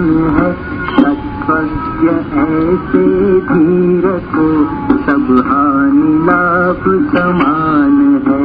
महान है। सत्वज्ञ ऐसे धीर को सब हानि लाभ समान है।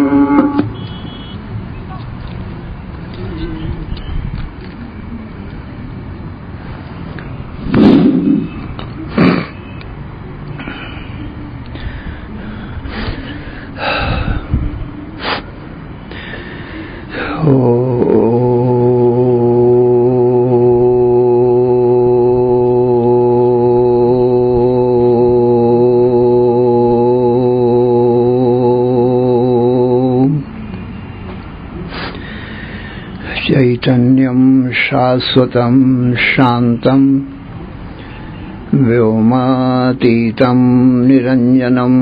चैतन्यं शाश्वतं शान्तं व्योमातीतं निरञ्जनं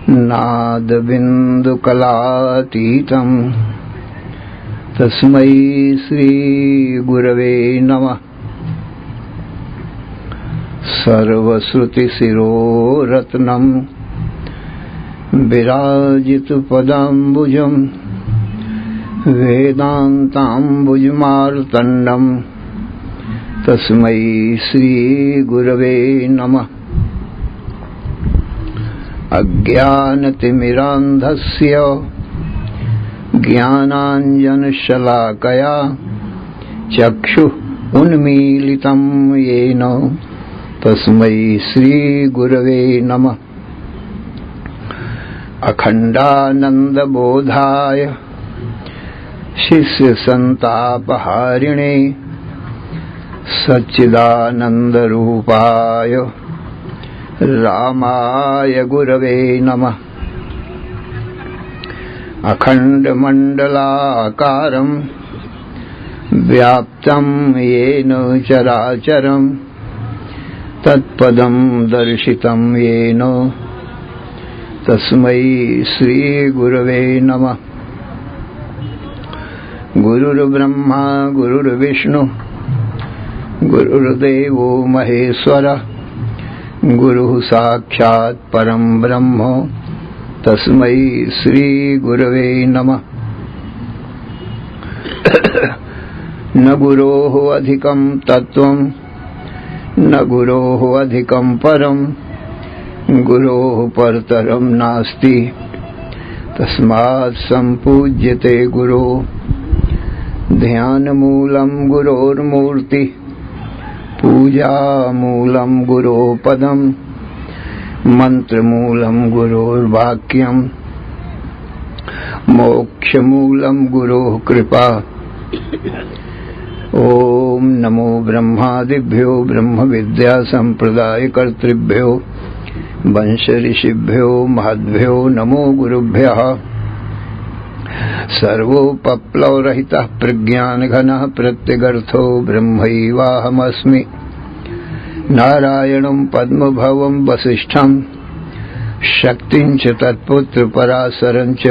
नादबिन्दुकलातीतं तस्मै श्रीगुरवे नमः। सर्वश्रुतिशिरोरत्नं विराजितपदाम्बुजं वेदान्ताम्बुजमार्तण्डं तस्मै श्रीगुरवे नमः। अज्ञानतिमिरान्धस्य ज्ञानाञ्जनशलाकया चक्षुः उन्मीलितं येन तस्मै श्रीगुरवे नमः। अखण्डानन्दबोधाय शिष्यसन्तापहारिणे सच्चिदानन्दरूपाय रामाय गुरवे नमः। अखण्डमण्डलाकारं व्याप्तं येन चराचरं तत्पदं दर्शितं येन तस्मै श्रीगुरवे नमः। गुरुर्ब्रह्मा गुरुर्विष्णु गुरुर्देवो महेश्वरः गुरुः साक्षात् परं ब्रह्म तस्मै श्रीगुरवे नमः। न गुरोः अधिकं तत्त्वं न गुरोः अधिकं परं गुरोः परतरं नास्ति तस्मात् सम्पूज्यते गुरो। ध्यानमूलं गुरोर्मूर्ति पूजामूलं गुरोः पदं मंत्रमूलं गुरोर्वाक्यं मोक्षमूलं गुरोः कृपा। ओम नमो ब्रह्मादिभ्यो ब्रह्म विद्या संप्रदाय कर्तृभ्यो वंश ऋषिभ्यो महद्भ्यो नमो गुरुभ्यः। सर्वोपप्लवरहितः प्रज्ञानघनः प्रत्यगर्थो ब्रह्मैवाहमस्मि। नारायणं पद्मभवं वसिष्ठं शक्तिं च तत्पुत्र पराशरं च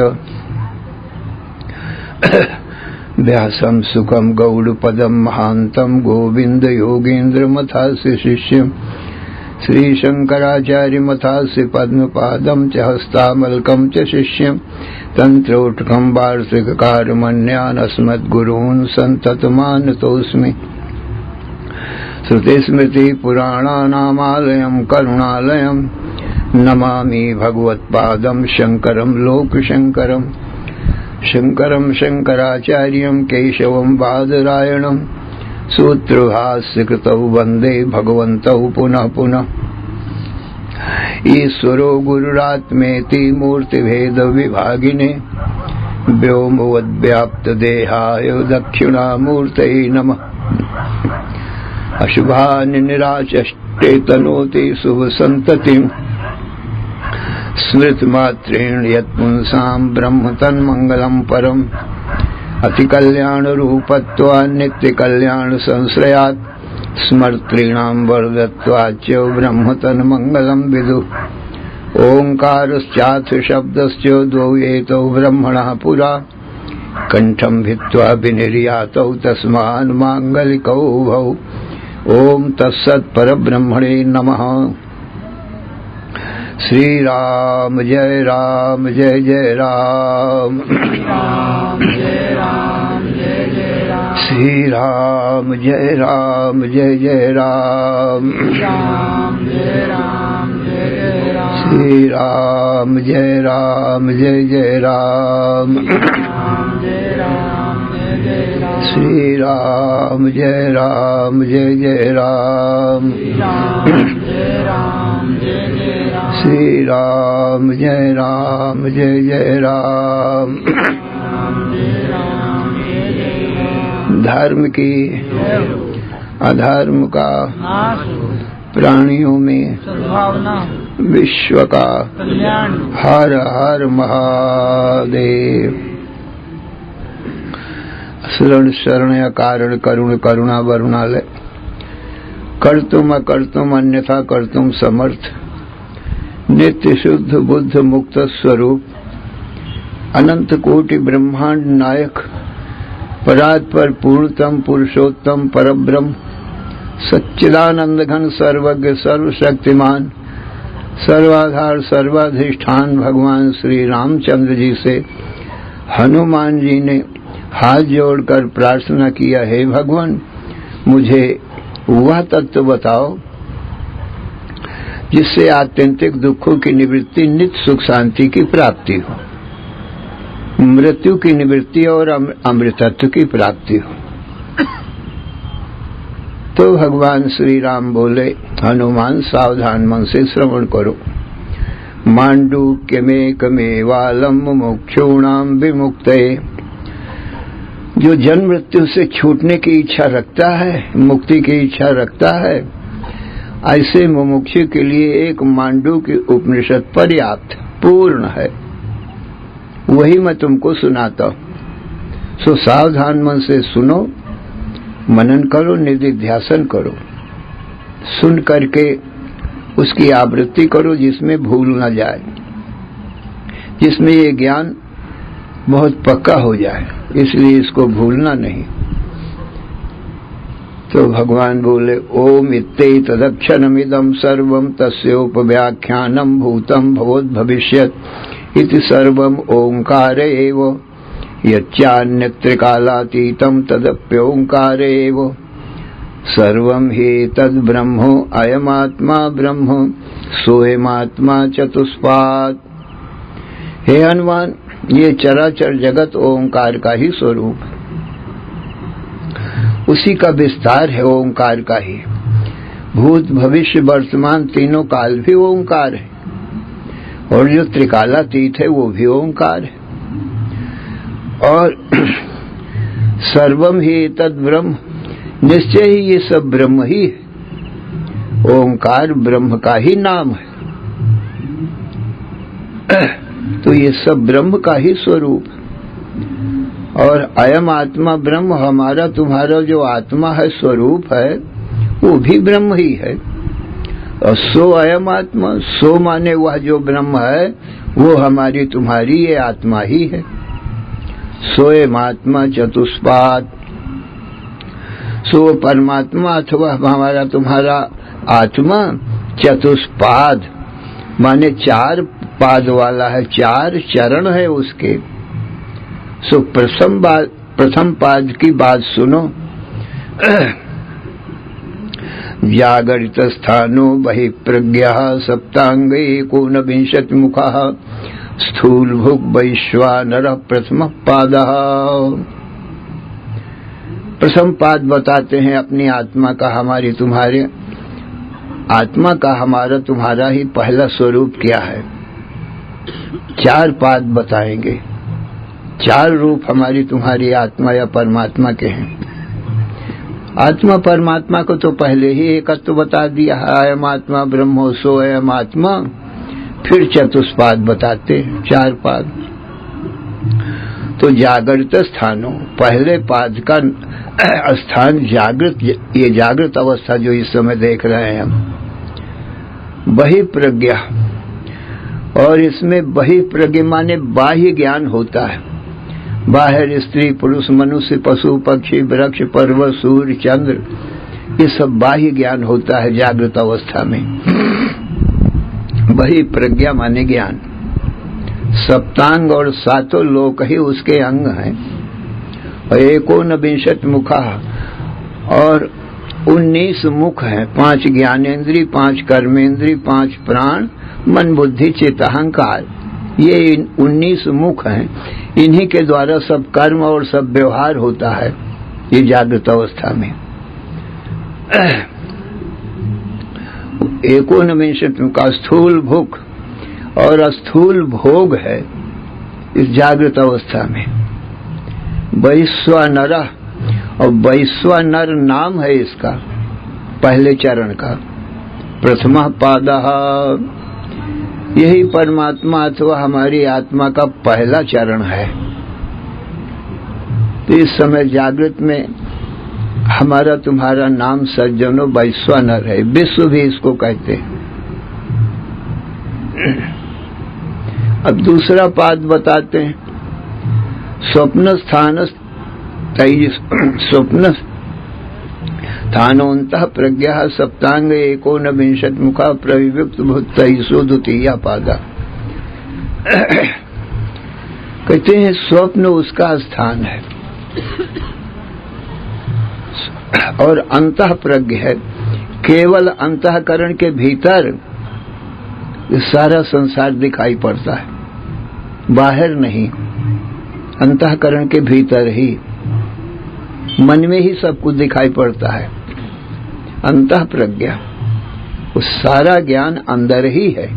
व्यासं सुखं गौडपदं महान्तं गोविन्द योगेन्द्रमथास्य शिष्यं श्रीशंकराचार्यमथास्य पद्मपादं च हस्तामलकं च शिष्यं तन्त्रोटकं वार्षिककारमन्यान् अस्मद्गुरून् सन्ततमानतोऽस्मि। श्रुतिस्मृतिपुराणानामालयं करुणालयं नमामि भगवत्पादं शङ्करं लोकशङ्करं। शङ्करं शङ्कराचार्यं केशवं बादरायणं सूत्रभाष्यकृतौ वन्दे भगवन्तौ पुनः पुनः। ईश्वरो गुरुरात्मेति मूर्तिभेदविभागिने व्योमवद्व्याप्तदेहाय दक्षिणामूर्तये नमः। अशुभानि निराचष्टे तनोति शुभसन्ततिं स्मृतिमात्रेण यत्पुंसां ब्रह्म तन्मङ्गलं परम्। अतिकल्याणरूपत्वात् नित्यकल्याणसंश्रयात् स्मर्तॄणां वरदत्वाच्च ब्रह्म तन्मङ्गलं विदुः। ओङ्कारश्चाथ शब्दश्च द्वौ एतौ ब्रह्मणः पुरा कण्ठं भित्त्वा विनिर्यातौ तस्मान् माङ्गलिकौ उभौ। ओम तत्सत् परब्रह्मणे नमः। श्री राम जय जय राम। श्री राम जय राम जय जय राम, राम जय राम जय जय राम, श्री राम जय राम जय जय राम, राम जय राम जय जय राम, श्री राम जय राम जय जय राम, राम जय राम जय जय राम, श्री राम जय राम जय जय राम। राम जय राम जय जय राम। धर्म की अधर्म का नाश हो, प्राणियों में सद्भावना विश्व का कल्याण, हर हर महादेव। शरण शरण कारण करुण करुणा वरुणालय, कर्तुम अकर्तुम अन्यथा कर्तुम समर्थ, नित्य शुद्ध बुद्ध मुक्त स्वरूप, अनंत कोटि ब्रह्मांड नायक, परात्पर पूर्णतम पुरुषोत्तम परब्रह्म, सच्चिदानंद घन सर्वज्ञ सर्वशक्तिमान, सर्वाधार सर्वाधिष्ठान भगवान श्री रामचंद्र जी से हनुमान जी ने हाथ जोड़कर प्रार्थना किया, हे भगवान मुझे वह तत्व बताओ जिससे आत्यंतिक दुखों की निवृत्ति, नित्य सुख शांति की प्राप्ति हो, मृत्यु की निवृत्ति और अमृतत्व की प्राप्ति हो। तो भगवान श्री राम बोले, हनुमान सावधान मन से श्रवण करो। मांडूक्यमेकमेवालम मुमुक्षूणाम विमुक्तये, जो जन्म मृत्यु से छूटने की इच्छा रखता है, मुक्ति की इच्छा रखता है, ऐसे मुमुक्षु के लिए एक मांडूक्य उपनिषद पर्याप्त पूर्ण है, वही मैं तुमको सुनाता हूं। सो सावधान मन से सुनो, मनन करो, निधिध्यासन करो, सुन करके उसकी आवृत्ति करो जिसमें भूल न जाए, जिसमें ये ज्ञान बहुत पक्का हो जाए, इसलिए इसको भूलना नहीं। तो भगवान बोले, ओम इत्ते तदक्षरमिदं सर्वं तस्योपव्याख्यानं भूतं भवोद्भविष्यत् इति सर्वं ओंकार एव, यच्चान्यत्र कालातीतं तदप्योंकार एव, सर्वं हि तद्ब्रह्मो अयमात्मा ब्रह्म सोऽयमात्मा चतुष्पाद। हे हनुमान, ये चराचर जगत ओंकार का ही स्वरूप है, उसी का विस्तार है ओंकार का ही। भूत भविष्य वर्तमान तीनों काल भी ओंकार है, और जो त्रिकालातीत है वो भी ओंकार है। और सर्वम ही तद ब्रह्म, निश्चय ही ये सब ब्रह्म ही है। ओंकार ब्रह्म का ही नाम है, तो ये सब ब्रह्म का ही स्वरूप है। और अयम आत्मा ब्रह्म, हमारा तुम्हारा जो आत्मा है, स्वरूप है, वो भी ब्रह्म ही है। और सो अयम आत्मा, सो माने वह जो ब्रह्म है वो हमारी तुम्हारी ये आत्मा ही है। सोएम आत्मा चतुष्पाद, सो परमात्मा अथवा हमारा तुम्हारा आत्मा चतुष्पाद माने चार पाद वाला है, चार चरण है उसके। सो प्रथम पाद की बात सुनो। जागरित स्थानो बहि प्रज्ञा सप्तांगे एकोनविंशति मुखः स्थूल भुक् वैश्वानरः प्रथम पादः। प्रथम पाद बताते हैं अपनी आत्मा का, हमारी तुम्हारे आत्मा का हमारा तुम्हारा ही पहला स्वरूप क्या है। चार पाद बताएंगे, चार रूप हमारी तुम्हारी आत्मा या परमात्मा के हैं। आत्मा परमात्मा को तो पहले ही एकत्व बता दिया है, अयम आत्मा ब्रह्मो सो अयम आत्मा। फिर चतुष्पाद बताते, चार पाद। तो जागृत स्थानों, पहले पाद का स्थान जागृत, ये जागृत अवस्था जो इस समय देख रहे हैं हम। बहि प्रज्ञा, और इसमें बहि प्रज्ञा माने बाह्य ज्ञान होता है। बाहर स्त्री पुरुष मनुष्य पशु पक्षी वृक्ष पर्वत सूर्य चंद्र, ये सब बाह्य ज्ञान होता है जागृत अवस्था में। बहि प्रज्ञा माने ज्ञान। सप्तांग और सातों लोक ही उसके अंग हैं। एकोनविंशति मुखा, और 19 मुख हैं, 5 ज्ञानेन्द्रीय, 5 कर्मेंद्रीय, 5 प्राण, मन बुद्धि चित्त अहंकार, ये 19 मुख हैं। इन्हीं के द्वारा सब कर्म और सब व्यवहार होता है ये जागृत अवस्था में। 19 मुख का स्थूल भूख और स्थूल भोग है इस जागृत अवस्था में। वैश्वानर, और वैश्वानर नाम है इसका पहले चरण का। प्रथम पादः, यही परमात्मा अथवा हमारी आत्मा का पहला चरण है। तो इस समय जागृत में हमारा तुम्हारा नाम सज्जनों वैश्वानर है, विश्व भी इसको कहते हैं। अब दूसरा पाद बताते हैं। स्वप्न स्थान स्वप्न स्थानोन्तः प्रज्ञा सप्तांग 19 मुखा प्रविविक्त भूतैषु द्वितीया पादा। कहते हैं स्वप्न उसका स्थान है और अंतः प्रज्ञ है। केवल अंतःकरण के भीतर सारा संसार दिखाई पड़ता है, बाहर नहीं, अंतःकरण के भीतर ही, मन में ही सब कुछ दिखाई पड़ता है। अंतः प्रज्ञा, उस सारा ज्ञान अंदर ही है।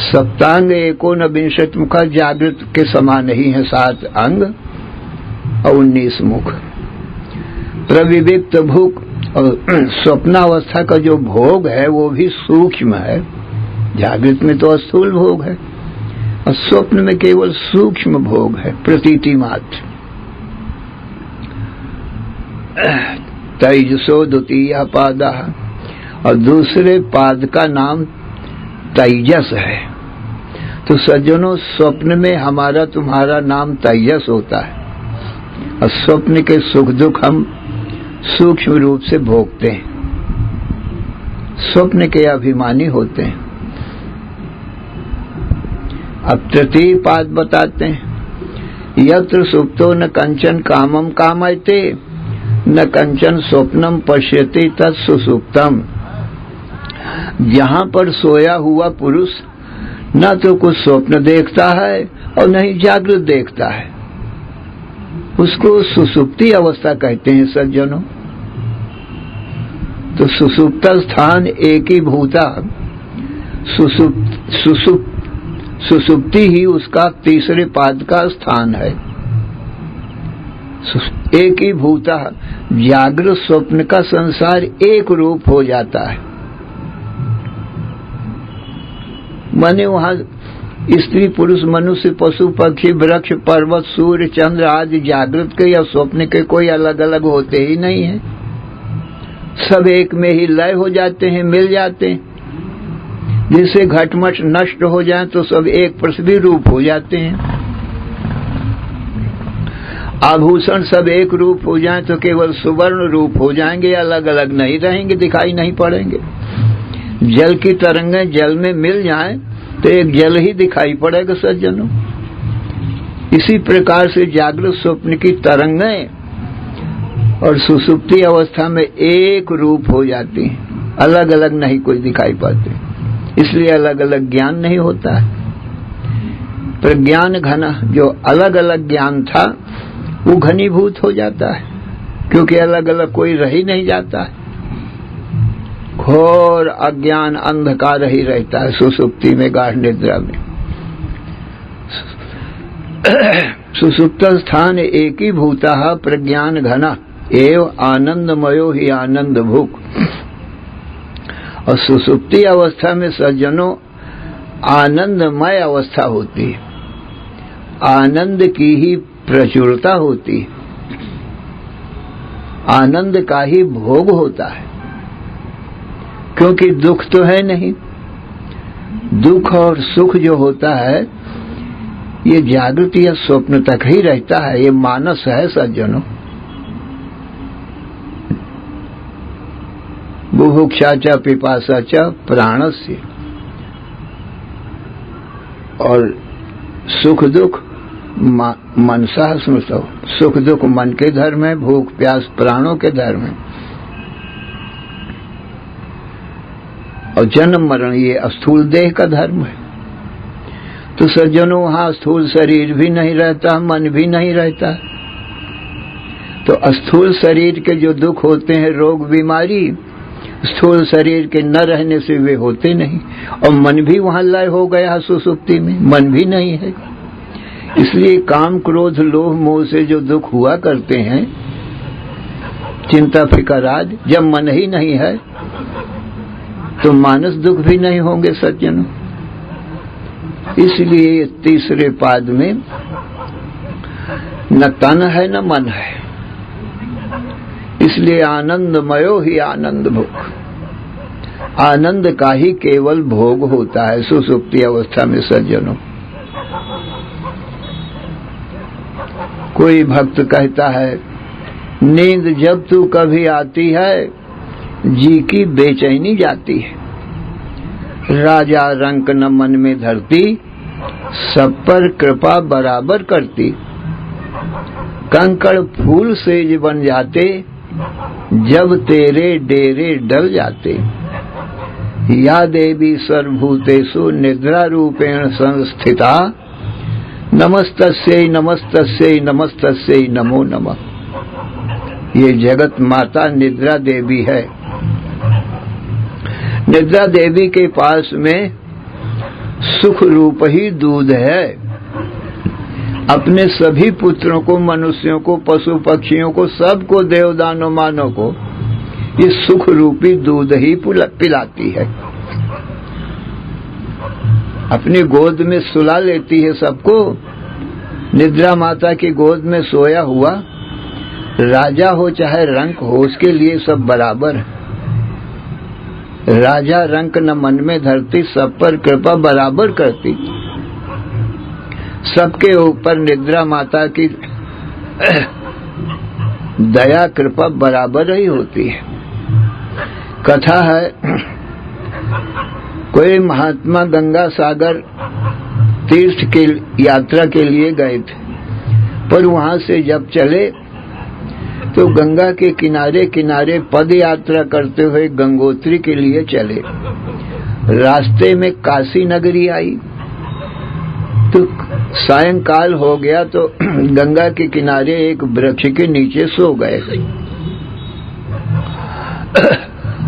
सप्तांग 19 मुखा, जागृत के समान ही है 7 अंग और 19 मुख। प्रविविक्त भूख, और स्वप्नावस्था का जो भोग है वो भी सूक्ष्म है। जागृत में तो स्थूल भोग है और स्वप्न में केवल सूक्ष्म भोग है, प्रतीति मात्र। तेजसो द्वितीय पादा, और दूसरे पाद का नाम तेजस है। तो सज्जनों, स्वप्न में हमारा तुम्हारा नाम तेजस होता है और स्वप्न के सुख दुख हम सूक्ष्म रूप से भोगते हैं, स्वप्न के अभिमानी होते हैं। अब तृतीय पाद बताते हैं। यत्र सुप्तो न कंचन कामम कामयते न कंचन स्वप्नम पश्यति तत्सुसुप्तम। जहां पर सोया हुआ पुरुष न तो कुछ स्वप्न देखता है और न ही जागृत देखता है, उसको सुसुप्ति अवस्था कहते हैं सज्जनों। तो सुसुप्त स्थान एक ही भूता, सुसुप्ति ही उसका तीसरे पाद का स्थान है। एक ही भूता, जागृत स्वप्न का संसार एक रूप हो जाता है। माने वहां स्त्री पुरुष मनुष्य पशु पक्षी वृक्ष पर्वत सूर्य चंद्र आदि जागृत के या स्वप्न के कोई अलग अलग होते ही नहीं है, सब एक में ही लय हो जाते हैं, मिल जाते हैं। जिससे घटमट नष्ट हो जाए तो सब एक प्रसिद्धि रूप हो जाते हैं। आभूषण सब एक रूप हो जाए तो केवल सुवर्ण रूप हो जाएंगे, अलग अलग नहीं रहेंगे, दिखाई नहीं पड़ेंगे। जल की तरंगें जल में मिल जाएं तो एक जल ही दिखाई पड़ेगा सज्जनों। इसी प्रकार से जागृत स्वप्न की तरंगें और सुसुप्ति अवस्था में एक रूप हो जाती हैं, अलग अलग नहीं कोई दिखाई पाते, इसलिए अलग अलग ज्ञान नहीं होता है। प्रज्ञान घन, जो अलग अलग ज्ञान था वो घनीभूत हो जाता है, क्योंकि अलग अलग कोई रह ही नहीं जाता है। घोर अज्ञान अंधकार ही रहता है सुसुप्ति में, गाढ़ निद्रा में। सुसुप्त स्थान एक ही भूता प्रज्ञान घना एव आनंदमयो ही आनंद भूख। और सुसुप्ति अवस्था में सज्जनों आनंदमय अवस्था होती है, आनंद की ही प्रचुरता होती है, आनंद का ही भोग होता है, क्योंकि दुख तो है नहीं। दुख और सुख जो होता है ये जागृत या स्वप्न तक ही रहता है, ये मानस है सज्जनों। बुभुक्षा च पिपासा च प्राणस्य, और सुख दुख मनसा स्मृतौ, सुख दुख मन के धर्म है, भूख प्यास प्राणों के धर्म है, और जन्म मरण ये स्थूल देह का धर्म है। तो सज्जनों वहां स्थूल शरीर भी नहीं रहता, मन भी नहीं रहता। तो स्थूल शरीर के जो दुख होते हैं, रोग बीमारी, स्थूल शरीर के न रहने से वे होते नहीं, और मन भी वहां लय हो गया सुसुप्ति में, मन भी नहीं है। इसलिए काम क्रोध लोभ मोह से जो दुख हुआ करते हैं, चिंता फिकर आदि, जब मन ही नहीं है तो मानस दुख भी नहीं होंगे सज्जनों। इसलिए तीसरे पाद में न तन है न मन है, इसलिए आनंदमयो ही आनंद भोग, आनंद का ही केवल भोग होता है सुसुप्ति अवस्था में सज्जनों। कोई भक्त कहता है, नींद जब तू कभी आती है, जी की बेचैनी जाती है। राजा रंक न मन में धरती, सब पर कृपा बराबर करती। कंकड़ फूल सेज बन जाते, जब तेरे डेरे डल जाते। या देवी सर्वभूतेषु निद्रा रूपेण संस्थिता, नमस्तस्यै नमस्तस्यै नमस्तस्यै नमो नमः। ये जगत माता निद्रा देवी है। निद्रा देवी के पास में सुख रूप ही दूध है। अपने सभी पुत्रों को, मनुष्यों को, पशु पक्षियों को, सबको, देवदानों मानव को ये सुख रूपी दूध ही पिलाती है। अपनी गोद में सुला लेती है सबको। निद्रा माता की गोद में सोया हुआ राजा हो चाहे रंक हो, उसके लिए सब बराबर है। राजा रंक न मन में धरती, सब पर कृपा बराबर करती। सबके ऊपर निद्रा माता की दया कृपा बराबर ही होती है। कथा है, कोई महात्मा गंगा सागर तीर्थ के यात्रा के लिए गए थे, पर वहां से जब चले तो गंगा के किनारे किनारे पद यात्रा करते हुए गंगोत्री के लिए चले। रास्ते में काशी नगरी आई तो सायंकाल हो गया, तो गंगा के किनारे एक वृक्ष के नीचे सो गए।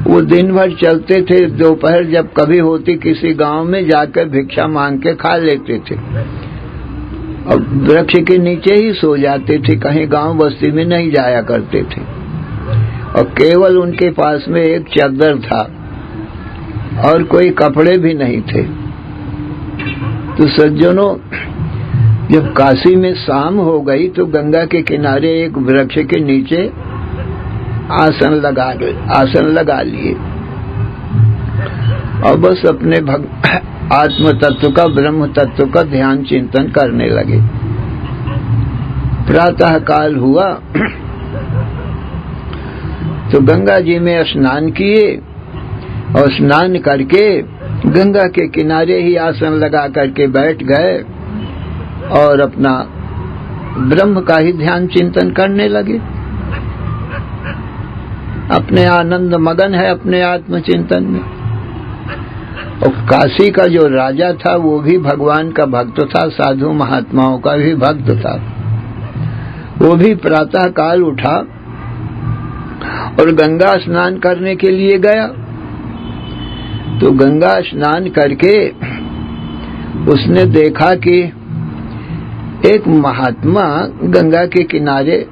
वो दिन भर चलते थे, दोपहर जब कभी होती किसी गांव में जाकर भिक्षा मांग के खा लेते थे, और वृक्ष के नीचे ही सो जाते थे, कहीं गांव बस्ती में नहीं जाया करते थे। और केवल उनके पास में एक चादर था और कोई कपड़े भी नहीं थे। तो सज्जनों, जब काशी में शाम हो गई तो गंगा के किनारे एक वृक्ष के नीचे आसन लगा लिए और बस अपने आत्म तत्व का, ब्रह्म तत्व का ध्यान चिंतन करने लगे। प्रातः काल हुआ तो गंगा जी में स्नान किए और स्नान करके गंगा के किनारे ही आसन लगा करके बैठ गए और अपना ब्रह्म का ही ध्यान चिंतन करने लगे। अपने आनंद मगन है अपने आत्म चिंतन में। और काशी का जो राजा था वो भी भगवान का भक्त था, साधु महात्माओं का भी भक्त था। वो भी प्रातः काल उठा और गंगा स्नान करने के लिए गया। तो गंगा स्नान करके उसने देखा कि एक महात्मा गंगा के किनारे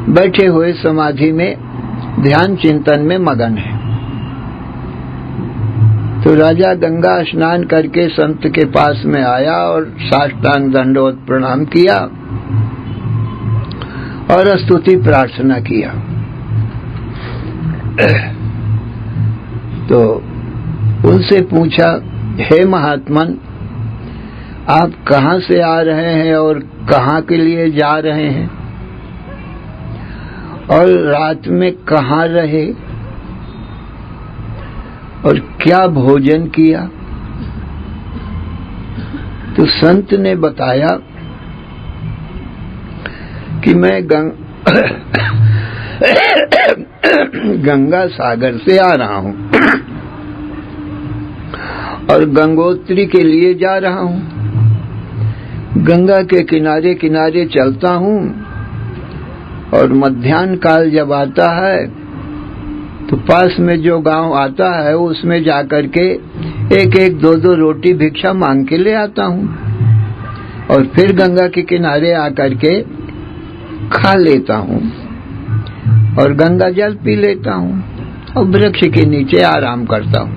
बैठे हुए समाधि में ध्यान चिंतन में मगन है। तो राजा गंगा स्नान करके संत के पास में आया और साष्टांग दंडवत प्रणाम किया और स्तुति प्रार्थना किया। तो उनसे पूछा, हे महात्मन, आप कहाँ से आ रहे हैं और कहाँ के लिए जा रहे हैं और रात में कहाँ रहे और क्या भोजन किया? तो संत ने बताया कि मैं गंगा सागर से आ रहा हूं और गंगोत्री के लिए जा रहा हूं। गंगा के किनारे किनारे चलता हूं और मध्याह्न काल जब आता है तो पास में जो गांव आता है उसमें जाकर के एक एक दो दो रोटी भिक्षा मांग के ले आता हूं और फिर गंगा के किनारे आकर के खा लेता हूं और गंगा जल पी लेता हूं और वृक्ष के नीचे आराम करता हूं।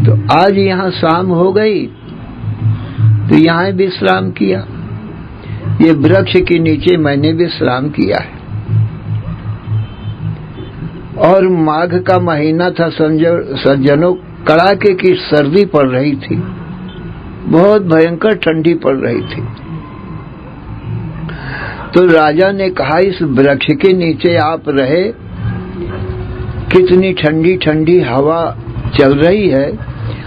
तो आज यहाँ शाम हो गई तो यहाँ विश्राम किया। ये वृक्ष के नीचे मैंने विश्राम किया है। और माघ का महीना था सज्जनों, कड़ाके की सर्दी पड़ रही थी, बहुत भयंकर ठंडी पड़ रही थी। तो राजा ने कहा इस वृक्ष के नीचे आप रहे, कितनी ठंडी ठंडी हवा चल रही है।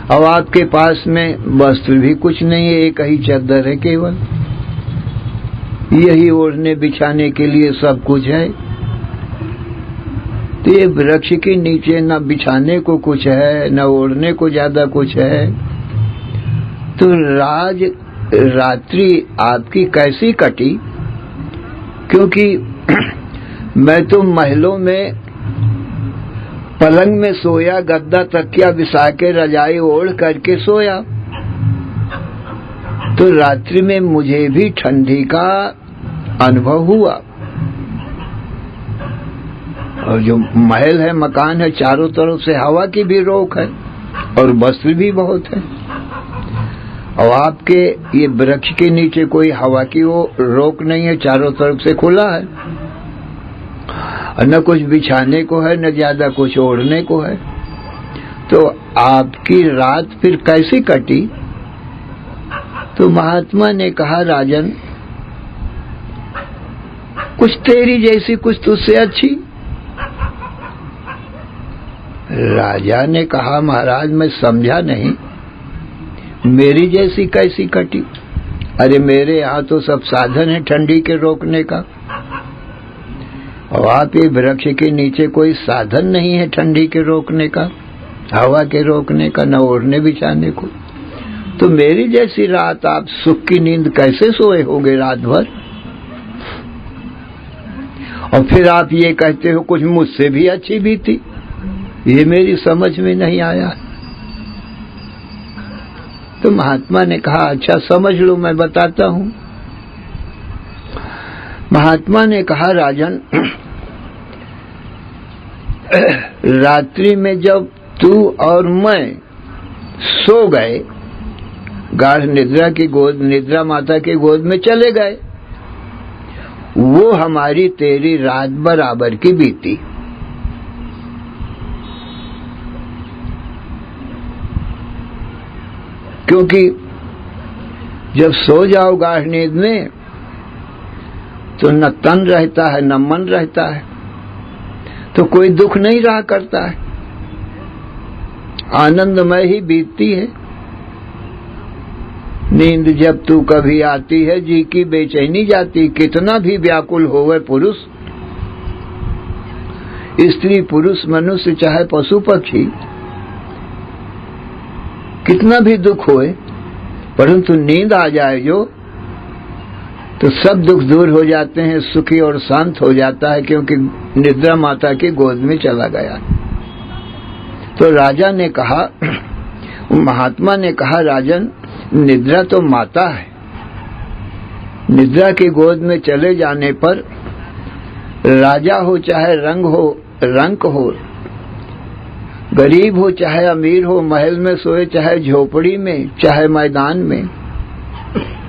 अब आपके पास में वस्त्र भी कुछ नहीं है, एक ही चादर है, केवल यही ओढ़ने बिछाने के लिए सब कुछ है। तो ये वृक्ष के नीचे न बिछाने को कुछ है न ओढ़ने को ज्यादा कुछ है। तो रात्रि आपकी कैसी कटी? क्योंकि मैं तो महलों में पलंग में सोया, गद्दा तकिया बिछा के रजाई ओढ़ करके सोया। तो रात्रि में मुझे भी ठंडी का अनुभव हुआ। और जो महल है, मकान है, चारों तरफ से हवा की भी रोक है और वस्त्र भी बहुत है। और आपके ये वृक्ष के नीचे कोई हवा की वो रोक नहीं है, चारों तरफ से खुला है, न कुछ बिछाने को है न ज्यादा कुछ ओढ़ने को है। तो आपकी रात फिर कैसी कटी? तो महात्मा ने कहा राजन, कुछ तेरी जैसी कुछ तुझसे अच्छी। राजा ने कहा महाराज मैं समझा नहीं, मेरी जैसी कैसी कटी? अरे मेरे यहाँ तो सब साधन है ठंडी के रोकने का, और आप ये वृक्ष के नीचे कोई साधन नहीं है ठंडी के रोकने का, हवा के रोकने का, न ओढ़ने बिछाने को। तो मेरी जैसी रात आप सुख की नींद कैसे सोए होगे रात भर? और फिर आप ये कहते हो कुछ मुझसे भी अच्छी भी थी। ये मेरी समझ में नहीं आया। तो महात्मा ने कहा अच्छा समझ लो, मैं बताता हूं। महात्मा ने कहा राजन, रात्रि में जब तू और मैं सो गए, गाढ़ निद्रा की गोद, निद्रा माता की गोद में चले गए, वो हमारी तेरी रात बराबर की बीती। क्योंकि जब सो जाओ गाढ़ नींद में तो न तन रहता है न मन रहता है, तो कोई दुख नहीं रहा करता है, आनंदमय ही बीतती है। नींद जब तू कभी आती है जी की बेचैनी जाती, कितना भी व्याकुल होवे पुरुष, स्त्री पुरुष मनुष्य चाहे पशु पक्षी, कितना भी दुख होए, परंतु नींद आ जाए जो, तो सब दुख दूर हो जाते हैं, सुखी और शांत हो जाता है, क्योंकि निद्रा माता की गोद में चला गया। तो राजा ने कहा, महात्मा ने कहा राजन, निद्रा तो माता है, निद्रा की गोद में चले जाने पर राजा हो चाहे रंक हो, गरीब हो चाहे अमीर हो, महल में सोए चाहे झोपड़ी में चाहे मैदान में,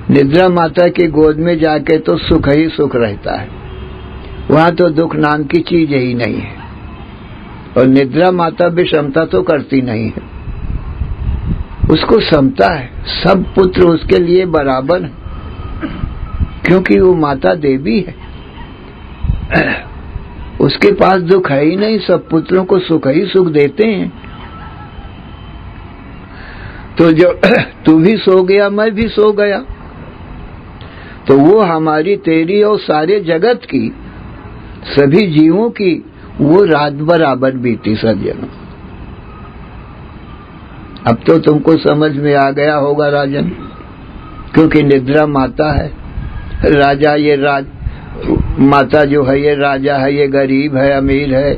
निद्रा माता की गोद में जाके तो सुख ही सुख रहता है। वहां तो दुख नाम की चीज ही नहीं है। और निद्रा माता विषमता तो करती नहीं है, उसको समता है, सब पुत्र उसके लिए बराबर है, क्योंकि वो माता देवी है, उसके पास दुख है ही नहीं, सब पुत्रों को सुख ही सुख देते हैं। तो जो तू भी सो गया मैं भी सो गया, तो वो हमारी तेरी और सारे जगत की, सभी जीवों की वो रात बराबर बीती सज्जनों। अब तो तुमको समझ में आ गया होगा राजन, क्योंकि निद्रा माता है, राजा ये माता जो है ये राजा है, ये गरीब है, अमीर है,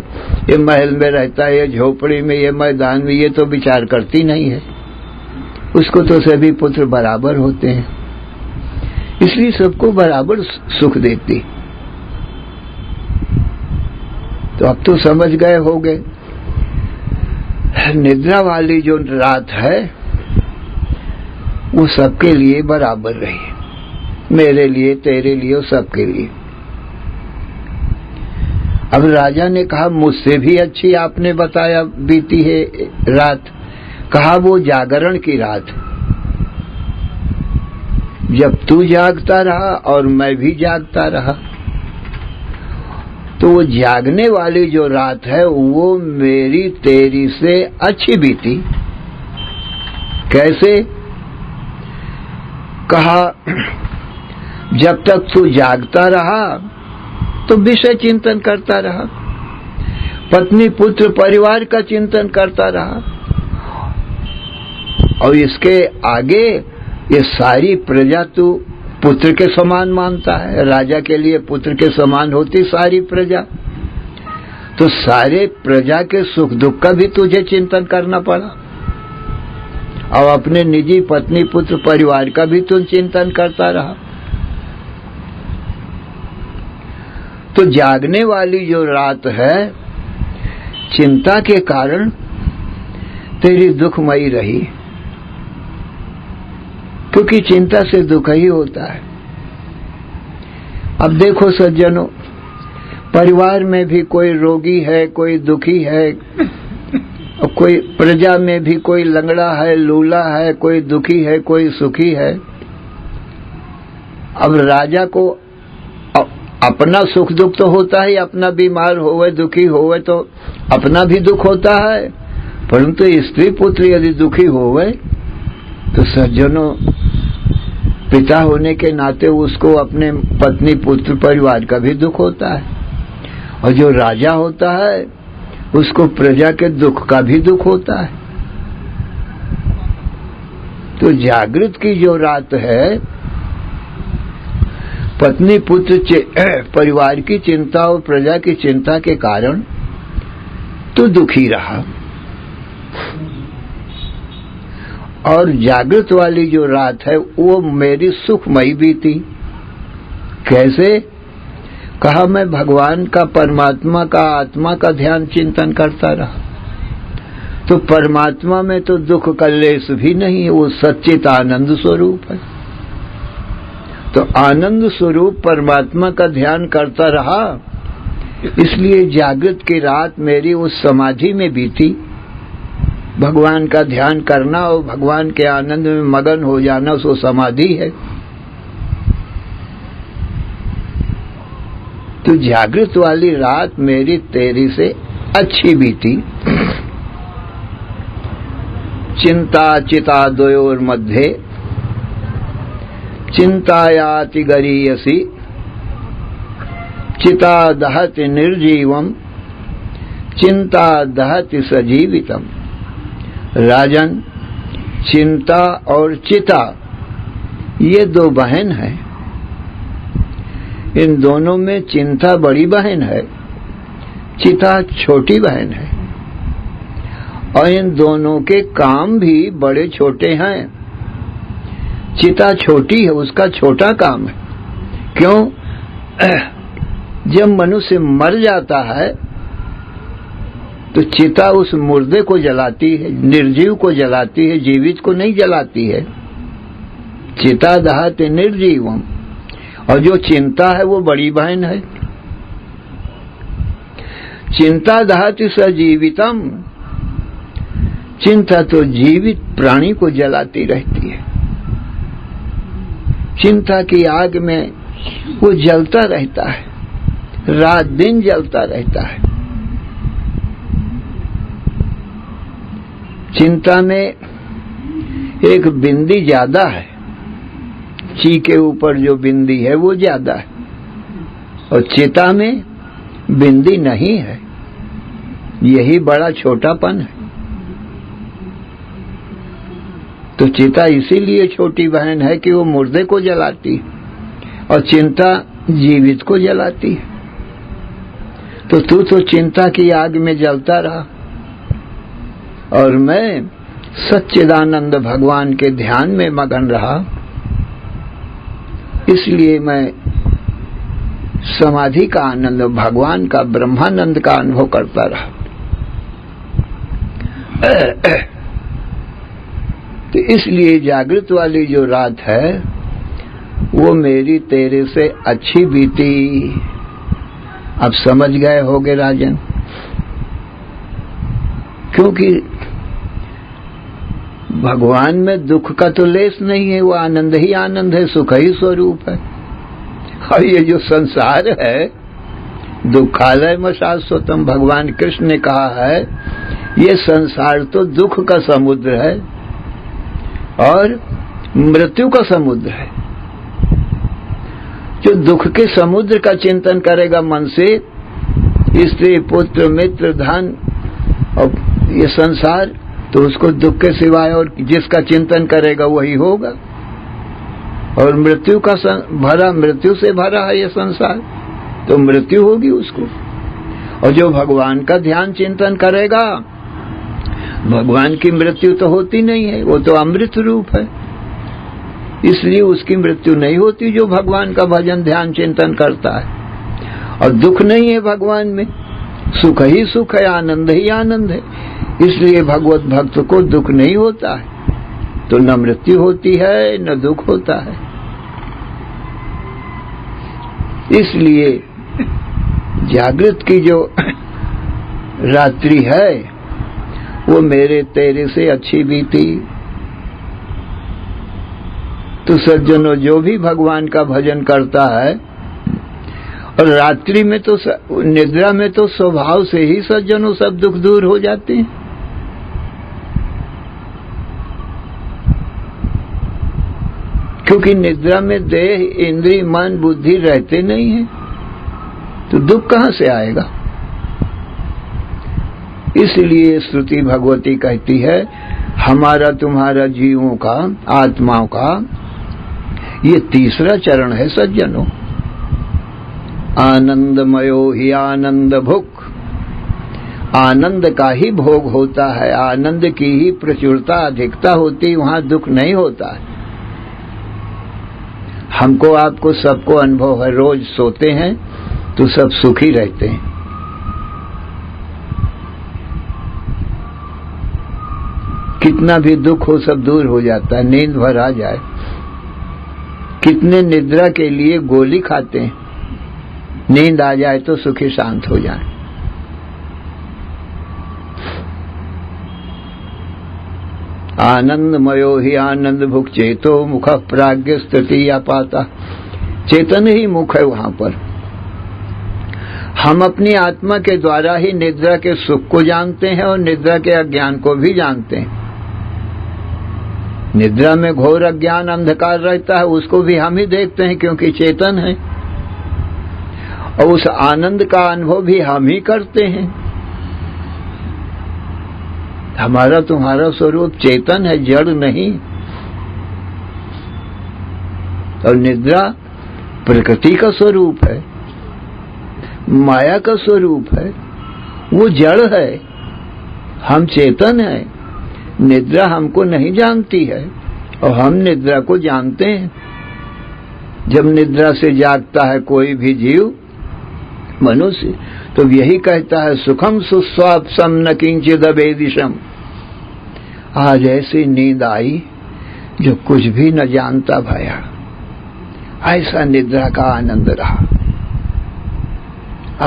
ये महल में रहता है, ये झोपड़ी में, ये मैदान में, ये तो विचार करती नहीं है। उसको तो सभी पुत्र बराबर होते हैं, इसलिए सबको बराबर सुख देती। तो अब तो समझ गए होंगे, निद्रा वाली जो रात है वो सबके लिए बराबर रही, मेरे लिए, तेरे लिए और सबके लिए। अब राजा ने कहा मुझसे भी अच्छी आपने बताया बीती है रात। कहा वो जागरण की रात, जब तू जागता रहा और मैं भी जागता रहा, तो वो जागने वाली जो रात है वो मेरी तेरी से अच्छी बीती। कैसे? कहा जब तक तू जागता रहा तो विषय चिंतन करता रहा, पत्नी पुत्र परिवार का चिंतन करता रहा, और इसके आगे ये सारी प्रजा तू पुत्र के समान मानता है। राजा के लिए पुत्र के समान होती सारी प्रजा, तो सारे प्रजा के सुख दुख का भी तुझे चिंतन करना पड़ा, और अपने निजी पत्नी पुत्र परिवार का भी तू चिंतन करता रहा। तो जागने वाली जो रात है चिंता के कारण तेरी दुखमयी रही, क्योंकि चिंता से दुख ही होता है। अब देखो सज्जनों, परिवार में भी कोई रोगी है, कोई दुखी है, और कोई प्रजा में भी कोई लंगड़ा है, लूला है, कोई दुखी है, कोई सुखी है। अब राजा को अपना सुख दुख तो होता ही, अपना बीमार होवे, दुखी होवे तो अपना भी दुख होता है, परंतु स्त्री पुत्र यदि दुखी होवे तो सज्जनों पिता होने के नाते उसको अपने पत्नी पुत्र परिवार का भी दुख होता है, और जो राजा होता है उसको प्रजा के दुख का भी दुख होता है। तो जागृत की जो रात है, पत्नी पुत्र परिवार की चिंता और प्रजा की चिंता के कारण तो दुखी रहा, और जागृत वाली जो रात है वो मेरी सुखमयी बीती। कैसे? कहा मैं भगवान का, परमात्मा का, आत्मा का ध्यान चिंतन करता रहा, तो परमात्मा में तो दुख का लेस भी नहीं है, वो सच्चित आनंद स्वरूप है। तो आनंद स्वरूप परमात्मा का ध्यान करता रहा, इसलिए जागृत की रात मेरी उस समाधि में बीती। भगवान का ध्यान करना और भगवान के आनंद में मगन हो जाना सो समाधि है। तो जागृत वाली रात मेरी तेरी से अच्छी बीती। चिंता चिता द्वयोर मध्ये चिंतायाति गरीयसी चिता दहति निर्जीवम चिंता दहति सजीवितम। राजन, चिंता और चिता ये दो बहन हैं। इन दोनों में चिंता बड़ी बहन है, चिता छोटी बहन है, और इन दोनों के काम भी बड़े छोटे हैं। चिता छोटी है, उसका छोटा काम है। क्यों? जब मनुष्य मर जाता है तो चिता उस मुर्दे को जलाती है, निर्जीव को जलाती है, जीवित को नहीं जलाती है। चिता दहति निर्जीवम, और जो चिंता है वो बड़ी बहन है। चिंता दहति सजीवितम, चिंता तो जीवित प्राणी को जलाती रहती है। चिंता की आग में वो जलता रहता है, रात दिन जलता रहता है। चिंता में एक बिंदी ज्यादा है, ची के ऊपर जो बिंदी है वो ज्यादा है, और चिता में बिंदी नहीं है। यही बड़ा छोटापन है। तो चिता इसीलिए छोटी बहन है कि वो मुर्दे को जलाती है और चिंता जीवित को जलाती है। तो तू तो चिंता की आग में जलता रहा और मैं सच्चिदानंद भगवान के ध्यान में मगन रहा। इसलिए मैं समाधि का आनंद, भगवान का, ब्रह्मानंद का अनुभव करता रहा। तो इसलिए जागृत वाली जो रात है वो मेरी तेरे से अच्छी बीती। अब समझ गए होगे राजन, क्योंकि भगवान में दुख का तो लेस नहीं है, वो आनंद ही आनंद है, सुख ही स्वरूप है। और ये जो संसार है दुखालय में शाश्वतम, भगवान कृष्ण ने कहा है ये संसार तो दुख का समुद्र है और मृत्यु का समुद्र है। जो दुख के समुद्र का चिंतन करेगा मन से, स्त्री पुत्र मित्र धन और ये संसार, तो उसको दुख के सिवाय और जिसका चिंतन करेगा वही होगा। और मृत्यु का भरा, मृत्यु से भरा है ये संसार, तो मृत्यु होगी उसको। और जो भगवान का ध्यान चिंतन करेगा, भगवान की मृत्यु तो होती नहीं है, वो तो अमृत रूप है, इसलिए उसकी मृत्यु नहीं होती जो भगवान का भजन ध्यान चिंतन करता है। और दुख नहीं है भगवान में, सुख ही सुख है, आनंद ही आनंद है, इसलिए भगवत भक्त को दुख नहीं होता है। तो न मृत्यु होती है न दुख होता है। इसलिए जागृत की जो रात्रि है वो मेरे तेरे से अच्छी बीती। तो सज्जनों, जो भी भगवान का भजन करता है, और रात्रि में तो निद्रा में तो स्वभाव से ही सज्जनों सब दुख दूर हो जाते हैं। क्योंकि निद्रा में देह इंद्रिय मन बुद्धि रहते नहीं है, तो दुख कहां से आएगा। इसलिए श्रुति भगवती कहती है हमारा तुम्हारा जीवों का, आत्माओं का ये तीसरा चरण है सज्जनों। आनंदमयो ही आनंद भुक, आनंद का ही भोग होता है, आनंद की ही प्रचुरता अधिकता होती, वहां दुख नहीं होता है। हमको आपको सबको अनुभव है, रोज सोते हैं तो सब सुखी रहते हैं। कितना भी दुख हो सब दूर हो जाता है, नींद भर आ जाए। कितने निद्रा के लिए गोली खाते हैं, नींद आ जाए तो सुखी शांत हो जाए। आनंदमयो ही आनंद भुक चेतो मुख प्राज्ञ स्थिति अपाता, चेतन ही मुख है वहां पर। हम अपनी आत्मा के द्वारा ही निद्रा के सुख को जानते हैं और निद्रा के अज्ञान को भी जानते हैं। निद्रा में घोर अज्ञान अंधकार रहता है, उसको भी हम ही देखते हैं क्योंकि चेतन है, और उस आनंद का अनुभव भी हम ही करते हैं। हमारा तुम्हारा स्वरूप चेतन है, जड़ नहीं। और निद्रा प्रकृति का स्वरूप है, माया का स्वरूप है, वो जड़ है, हम चेतन है। निद्रा हमको नहीं जानती है और हम निद्रा को जानते हैं। जब निद्रा से जागता है कोई भी जीव, मनुष्य, तो यही कहता है सुखम सुस्वापसम न किंचिद अवेदिशम। आज ऐसी नींद आई जो कुछ भी न जानता भया, ऐसा निद्रा का आनंद रहा,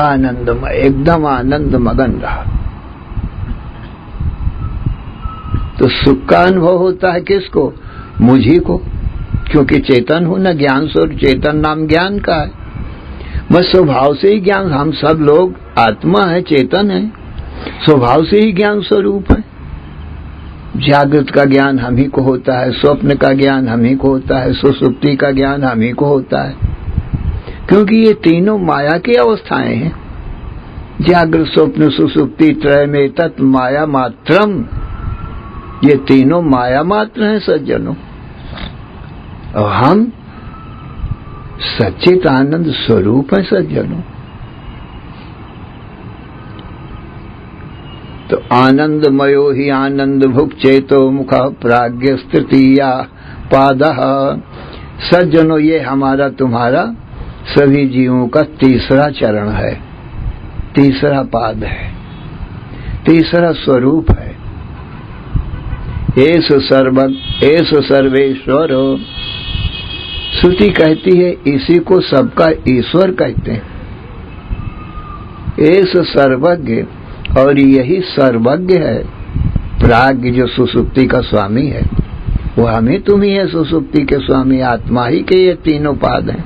आनंदमय, एकदम आनंद मगन रहा। तो सुख का अनुभव होता है किसको? मुझी को, क्योंकि चेतन हूं ना, ज्ञान स्वरूप। चेतन नाम ज्ञान का है, मैं स्वभाव से ही ज्ञान, हम सब लोग आत्मा है, चेतन है, स्वभाव से ही ज्ञान स्वरूप है। जागृत का ज्ञान हम ही को होता है, स्वप्न का ज्ञान हम ही को होता है, सुसुप्ति का ज्ञान हम ही को होता है, क्योंकि ये तीनों माया की अवस्थाएं हैं। जागृत स्वप्न सुसुप्ति त्रय में तत् माया मात्रम, ये तीनों माया मात्र हैं सज्जनों, और हम सच्चित आनंद स्वरूप हैं सज्जनों। तो आनंदमयो ही आनंद भुक् चेतो मुख प्राज्ञ तृतीया पादः। सज्जनों, ये हमारा तुम्हारा सभी जीवों का तीसरा चरण है, तीसरा पाद है, तीसरा स्वरूप है। एस सर्वेश्वर। श्रुति कहती है इसी को सबका ईश्वर कहते हैं। एस सर्वज्ञ, और यही सर्वज्ञ है। प्राज्ञ जो सुसुप्ति का स्वामी है, वो हम ही तुम ही है सुसुप्ति के स्वामी, आत्मा ही के ये तीनों पाद हैं।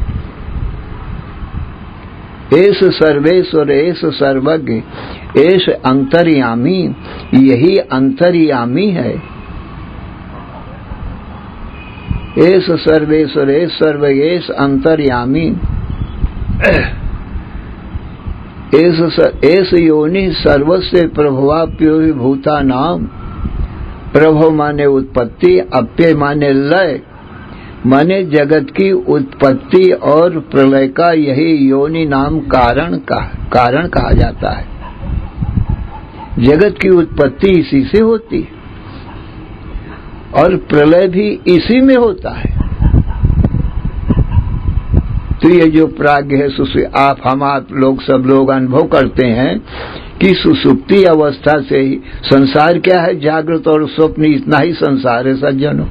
एस सर्वेश्वर, एस सर्वज्ञ, एस अंतर्यामी, यही अंतर्यामी है। एस सर्वेश्वर, एस सर्व, एस अंतर्यामी, एस योनि सर्वस्य प्रभवाप्यो भूता नाम। प्रभव माने उत्पत्ति, अप्य माने लय, माने जगत की उत्पत्ति और प्रलय का यही योनि नाम कारण कहा जाता है। जगत की उत्पत्ति इसी से होती है और प्रलय भी इसी में होता है। तो ये जो प्राज्ञ है, आप लोग सब लोग अनुभव करते हैं कि सुसुप्ति अवस्था से ही संसार क्या है, जागृत और स्वप्न इतना ही संसार है सज्जनों।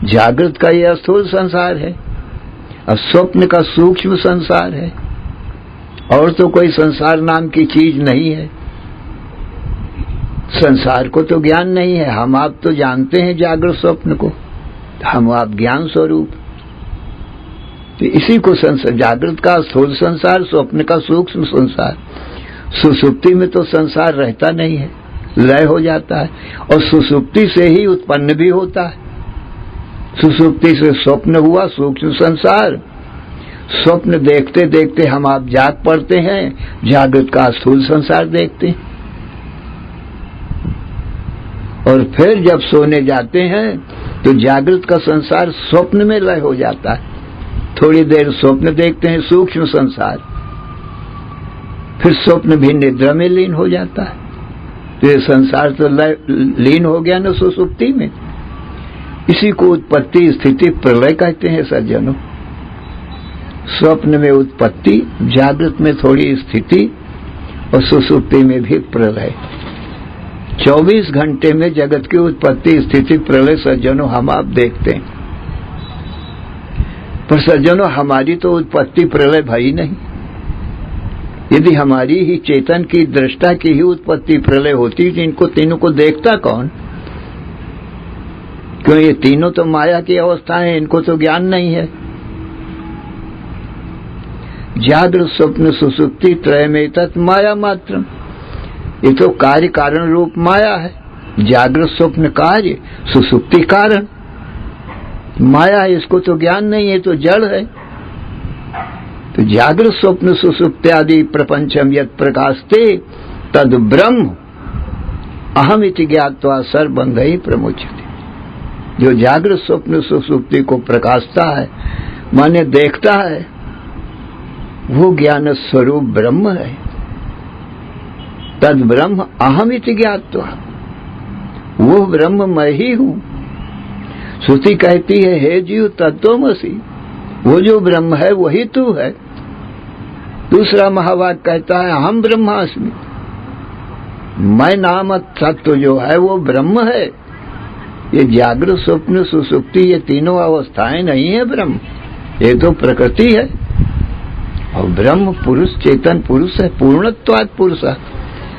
जागृत का यह स्थूल संसार है और स्वप्न का सूक्ष्म संसार है, और तो कोई संसार नाम की चीज नहीं है। संसार को तो ज्ञान नहीं है, हम आप तो जानते हैं जागृत स्वप्न को, हम आप ज्ञान स्वरूप। तो इसी को जागृत का स्थूल संसार, स्वप्न का सूक्ष्म संसार। सुसुप्ति में तो संसार रहता नहीं है, लय हो जाता है, और सुसुप्ति से ही उत्पन्न भी होता है। सुसुप्ति से स्वप्न हुआ सूक्ष्म संसार, स्वप्न देखते देखते हम आप जाग पड़ते हैं, जागृत का स्थूल संसार देखते हैं, और फिर जब सोने जाते हैं तो जागृत का संसार स्वप्न में लय हो जाता है। थोड़ी देर स्वप्न देखते हैं सूक्ष्म संसार, फिर स्वप्न भी निद्रा में लीन हो जाता है। तो ये संसार तो लीन हो गया न सुसुप्ति में। इसी को उत्पत्ति स्थिति प्रलय कहते हैं सज्जनों। स्वप्न में उत्पत्ति, जागृत में थोड़ी स्थिति और सुसुप्ति में भी प्रलय। 24 घंटे में जगत की उत्पत्ति स्थिति प्रलय सज्जनों हम आप देखते हैं। पर सज्जनों, हमारी तो उत्पत्ति प्रलय भई नहीं। यदि हमारी ही चेतन की दृष्टा की ही उत्पत्ति प्रलय होती तो इनको तीनों को देखता कौन? क्यों, ये तीनों तो माया की अवस्थाएं हैं, इनको तो ज्ञान नहीं है। जागृत स्वप्न सुसुप्ति त्रय में तत् माया मात्र, ये तो कार्य कारण रूप माया है। जागृत स्वप्न कार्य, सुसुप्ति कारण, माया है, इसको तो ज्ञान नहीं है, तो जड़ है। तो जागृत स्वप्न सुसुप्त्यादि प्रपंचम यत् प्रकाशते तद ब्रह्म अहम इति ज्ञात्वा सर्वबंधैः प्रमुच्यते। जो जागृत स्वप्न सुसुप्ति को प्रकाशता है, माने देखता है, वो ज्ञान स्वरूप ब्रह्म है। तद ब्रह्म अहम इति ज्ञात्वा, वो ब्रह्म मैं ही हूं। श्रुति कहती है हे जीव तत्त्वमसि, वो जो ब्रह्म है वही तू है। दूसरा महावाक्य कहता है हम ब्रह्मास्मि, मैं नाम तत्व जो है वो ब्रह्म है। ये जागृत स्वप्न सुसुप्ति ये तीनों अवस्थाएं नहीं है ब्रह्म, ये तो प्रकृति है। और ब्रह्म पुरुष, चेतन पुरुष है, पूर्णत्वात् पुरुष है।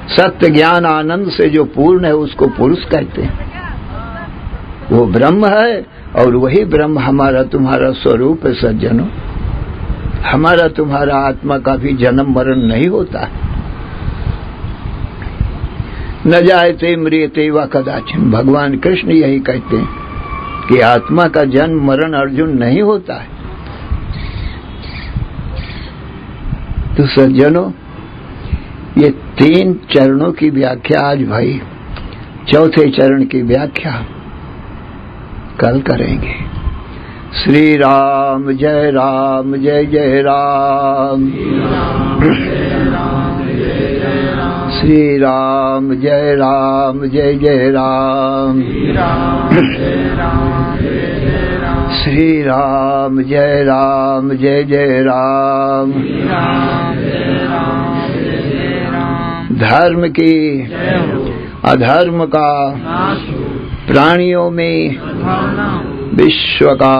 सत्य ज्ञान आनंद से जो पूर्ण है उसको पुरुष कहते हैं। वो ब्रह्म है और वही ब्रह्म हमारा तुम्हारा स्वरूप है सज्जनों। हमारा तुम्हारा आत्मा का भी जन्म मरण नहीं होता। न जायते म्रियते व कदाचिन। भगवान कृष्ण यही कहते हैं कि आत्मा का जन्म मरण अर्जुन नहीं होता है। तो सज्जनों, ये 3 चरणों की व्याख्या आज भाई, चौथे चरण की व्याख्या कल करेंगे। श्री राम जय जय राम, श्री राम जय जय राम, श्री राम जय जय राम। धर्म की अधर्म का, प्राणियों में विश्व का,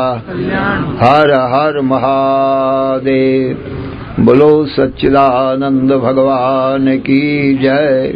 हर हर महादेव। बोलो सच्चिदानंद भगवान की जय।